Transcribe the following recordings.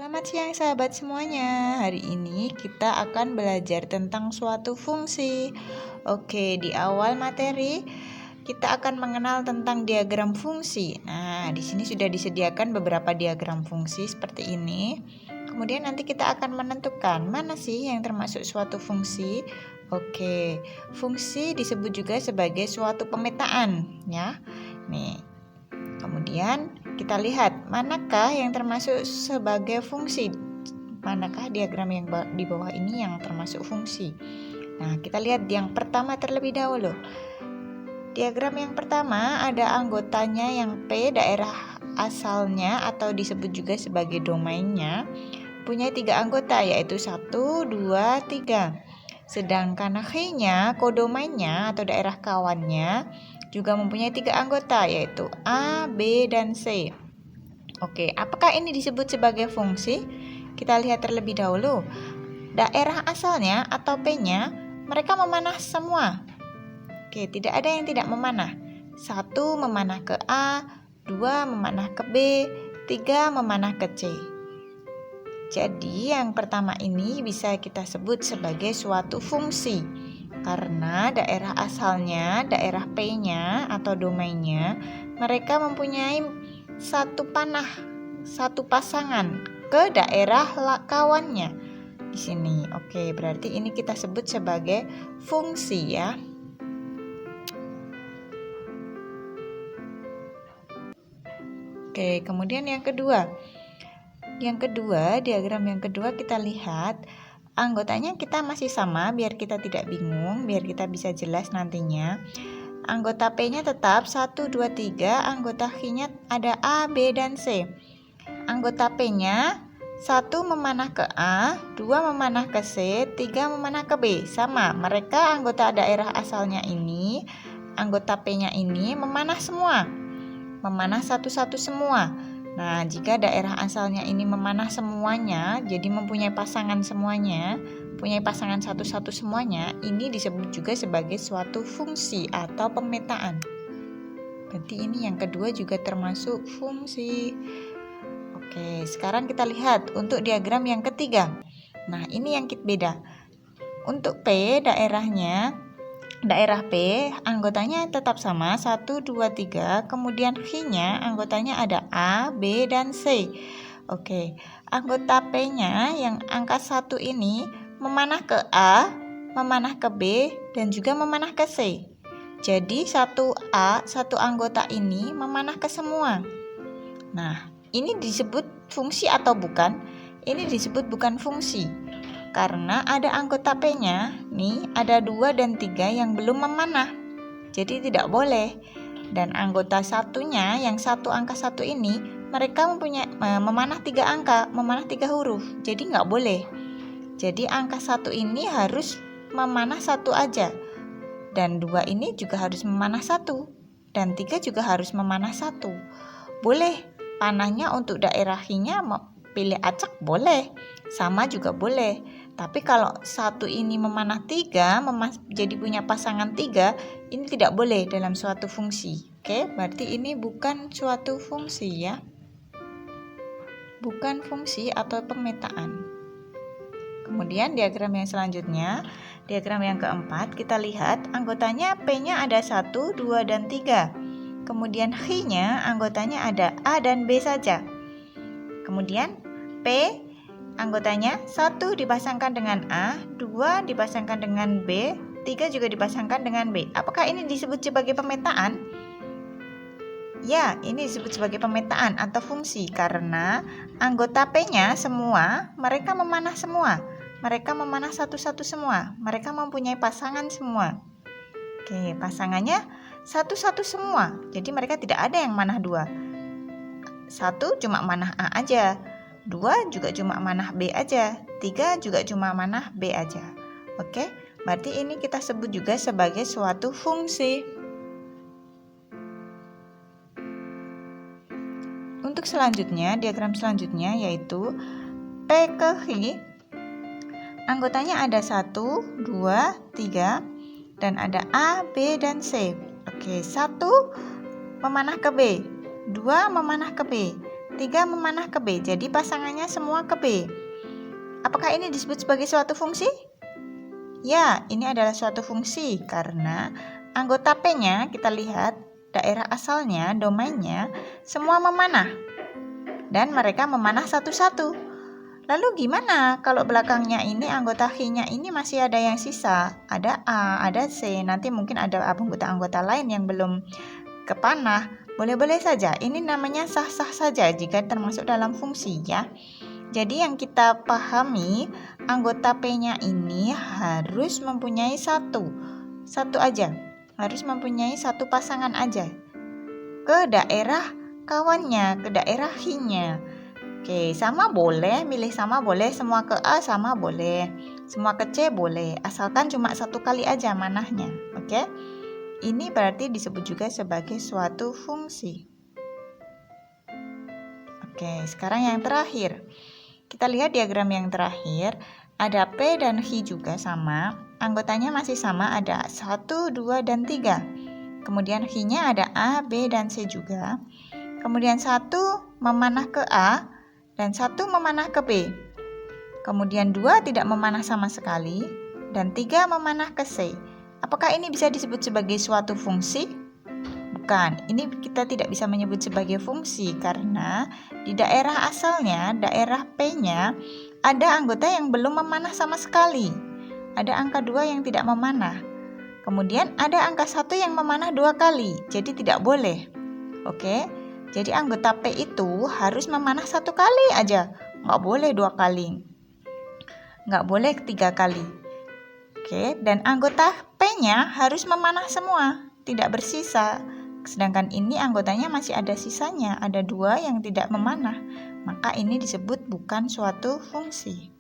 Selamat siang sahabat semuanya. Hari ini kita akan belajar tentang suatu fungsi. Oke, di awal materi kita akan mengenal tentang diagram fungsi. Nah, di sini sudah disediakan beberapa diagram fungsi seperti ini. Kemudian nanti kita akan menentukan mana sih yang termasuk suatu fungsi. Oke, fungsi disebut juga sebagai suatu pemetaan, ya. Nih. Kemudian kita lihat manakah yang termasuk sebagai fungsi. Manakah diagram yang di bawah ini yang termasuk fungsi. Nah, kita lihat yang pertama terlebih dahulu. Diagram yang pertama ada anggotanya yang P, daerah asalnya atau disebut juga sebagai domainnya, punya 3 anggota yaitu 1, 2, 3. Sedangkan H-nya, kodomainnya atau daerah kawannya juga mempunyai 3 anggota yaitu A, B, dan C. Oke, apakah ini disebut sebagai fungsi? Kita lihat terlebih dahulu. Daerah asalnya atau P-nya, mereka memanah semua. Oke, tidak ada yang tidak memanah. 1 memanah ke A, 2 memanah ke B, 3 memanah ke C. Jadi yang pertama ini bisa kita sebut sebagai suatu fungsi. Karena daerah asalnya, daerah P-nya atau domainnya, mereka mempunyai satu panah, satu pasangan ke daerah kawannya di sini. Oke, berarti ini kita sebut sebagai fungsi ya. Oke, kemudian yang kedua. Yang kedua, diagram yang kedua kita lihat anggotanya kita masih sama biar kita tidak bingung, biar kita bisa jelas nantinya. Anggota P-nya tetap 1, 2, 3, anggota H-nya ada A, B, dan C. Anggota P-nya 1 memanah ke A, 2 memanah ke C, 3 memanah ke B. Sama, mereka anggota daerah asalnya ini, anggota P-nya ini memanah semua. Memanah satu-satu semua. Nah, jika daerah asalnya ini memanah semuanya, jadi mempunyai pasangan semuanya, punya pasangan satu-satu semuanya, ini disebut juga sebagai suatu fungsi atau pemetaan. Berarti ini yang kedua juga termasuk fungsi. Oke, sekarang kita lihat untuk diagram yang ketiga. Nah, ini yang beda. Untuk P, daerah P, anggotanya tetap sama 1, 2, 3. Kemudian H-nya, anggotanya ada A, B, dan C. Oke, anggota P-nya yang angka 1 ini memanah ke A, memanah ke B, dan juga memanah ke C. Jadi satu anggota ini memanah ke semua. Nah, ini disebut fungsi atau bukan? Ini disebut bukan fungsi. Karena ada anggota P-nya, nih ada 2 dan 3 yang belum memanah. Jadi tidak boleh. Dan anggota satunya, yang angka 1 ini, mereka memanah 3 angka, memanah 3 huruf. Jadi nggak boleh. Jadi angka 1 ini harus memanah 1 aja. Dan 2 ini juga harus memanah 1. Dan 3 juga harus memanah 1. Boleh panahnya untuk daerah H-nya pilih acak boleh. Sama juga boleh. Tapi kalau 1 ini memanah 3, jadi punya pasangan 3, ini tidak boleh dalam suatu fungsi. Oke, berarti ini bukan suatu fungsi ya. Bukan fungsi atau pemetaan. Kemudian diagram yang selanjutnya, diagram yang keempat, kita lihat anggotanya P-nya ada 1, 2, dan 3. Kemudian H-nya anggotanya ada A dan B saja. Kemudian P anggotanya 1 dipasangkan dengan A, 2 dipasangkan dengan B, 3 juga dipasangkan dengan B. Apakah ini disebut sebagai pemetaan? Ya, ini disebut sebagai pemetaan atau fungsi karena anggota P-nya semua, mereka memanah semua. Mereka memanah satu-satu semua. Mereka mempunyai pasangan semua. Oke, pasangannya satu-satu semua. Jadi mereka tidak ada yang manah 2. 1 cuma manah A aja. 2 juga cuma manah B aja, 3 juga cuma manah B aja. Oke, berarti ini kita sebut juga sebagai suatu fungsi. Untuk selanjutnya, diagram selanjutnya yaitu P ke H, anggotanya ada 1, 2, 3, dan ada A, B, dan C. Oke, 1 memanah ke B, 2 memanah ke B, 3 memanah ke B. Jadi pasangannya semua ke B. Apakah ini disebut sebagai suatu fungsi? Ya, ini adalah suatu fungsi karena anggota P-nya kita lihat daerah asalnya, domainnya semua memanah. Dan mereka memanah satu-satu. Lalu gimana kalau belakangnya ini anggota H-nya ini masih ada yang sisa? Ada A, ada C, nanti mungkin ada anggota-anggota lain yang belum kepanah. Boleh-boleh saja, ini namanya sah-sah saja jika termasuk dalam fungsi ya. Jadi yang kita pahami, anggota P-nya ini harus mempunyai satu aja, harus mempunyai satu pasangan aja ke daerah kawannya, ke daerah H-nya. Oke, sama boleh, milih sama boleh, semua ke A sama boleh, semua ke C boleh, asalkan cuma satu kali aja manahnya. Oke, ini berarti disebut juga sebagai suatu fungsi. Oke, sekarang yang terakhir. Kita lihat diagram yang terakhir, ada P dan H juga sama, anggotanya masih sama, ada 1, 2, dan 3. Kemudian H-nya ada A, B, dan C juga. Kemudian 1 memanah ke A, dan 1 memanah ke B. Kemudian 2 tidak memanah sama sekali, dan 3 memanah ke C. Apakah ini bisa disebut sebagai suatu fungsi? Bukan, ini kita tidak bisa menyebut sebagai fungsi karena di daerah asalnya, daerah P-nya, ada anggota yang belum memanah sama sekali. Ada angka 2 yang tidak memanah. Kemudian ada angka 1 yang memanah 2 kali, jadi tidak boleh. Oke, jadi anggota P itu harus memanah 1 kali aja, nggak boleh 2 kali, nggak boleh 3 kali. Oke, dan anggota P-nya harus memanah semua, tidak bersisa. Sedangkan ini anggotanya masih ada sisanya, ada 2 yang tidak memanah. Maka ini disebut bukan suatu fungsi.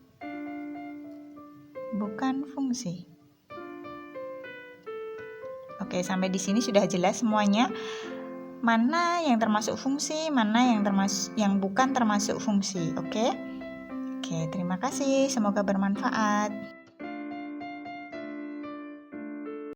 Bukan fungsi. Oke, sampai di sini sudah jelas semuanya. Mana yang termasuk fungsi, mana yang bukan termasuk fungsi. Oke, terima kasih. Semoga bermanfaat.